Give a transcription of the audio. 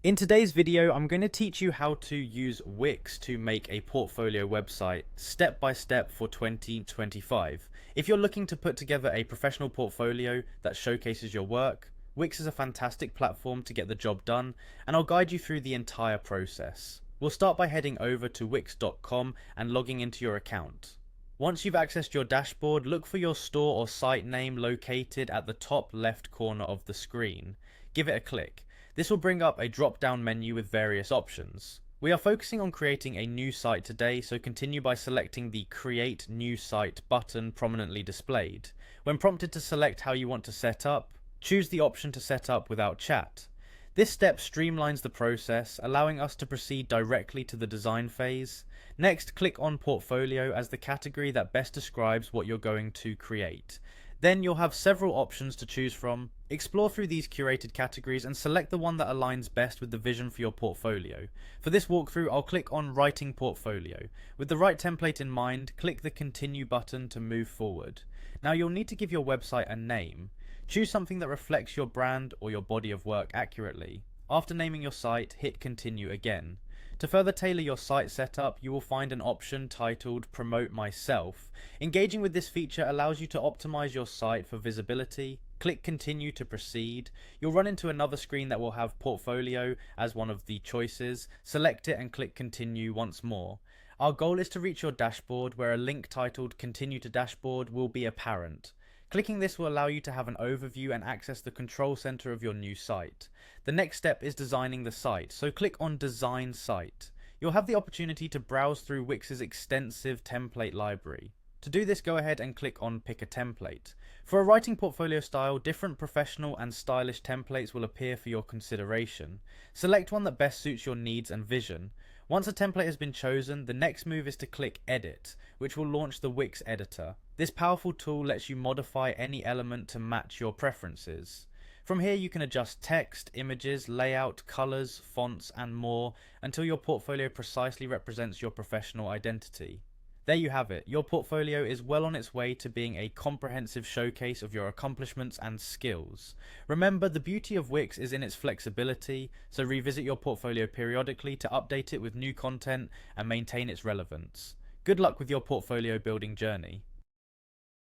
In today's video, I'm going to teach you how to use Wix to make a portfolio website step by step for 2025. If you're looking to put together a professional portfolio that showcases your work, Wix is a fantastic platform to get the job done, and I'll guide you through the entire process. We'll start by heading over to wix.com and logging into your account. Once you've accessed your dashboard, look for your store or site name located at the top left corner of the screen. Give it a click. This will bring up a drop-down menu with various options. We are focusing on creating a new site today, so continue by selecting the Create New Site button prominently displayed. When prompted to select how you want to set up, choose the option to set up without chat. This step streamlines the process, allowing us to proceed directly to the design phase. Next, click on Portfolio as the category that best describes what you're going to create. Then you'll have several options to choose from. Explore through these curated categories and select the one that aligns best with the vision for your portfolio. For this walkthrough, I'll click on Writing Portfolio. With the right template in mind, click the Continue button to move forward. Now you'll need to give your website a name. Choose something that reflects your brand or your body of work accurately. After naming your site, hit Continue again. To further tailor your site setup, you will find an option titled Promote Myself. Engaging with this feature allows you to optimize your site for visibility. Click Continue to proceed. You'll run into another screen that will have Portfolio as one of the choices. Select it and click Continue once more. Our goal is to reach your dashboard where a link titled Continue to Dashboard will be apparent. Clicking this will allow you to have an overview and access the control center of your new site. The next step is designing the site, so click on Design Site. You'll have the opportunity to browse through Wix's extensive template library. To do this, go ahead and click on Pick a Template. For a writing portfolio style, different professional and stylish templates will appear for your consideration. Select one that best suits your needs and vision. Once a template has been chosen, the next move is to click Edit, which will launch the Wix editor. This powerful tool lets you modify any element to match your preferences. From here you can adjust text, images, layout, colors, fonts, and more until your portfolio precisely represents your professional identity. There you have it. Your portfolio is well on its way to being a comprehensive showcase of your accomplishments and skills. Remember, the beauty of Wix is in its flexibility, so revisit your portfolio periodically to update it with new content and maintain its relevance. Good luck with your portfolio building journey.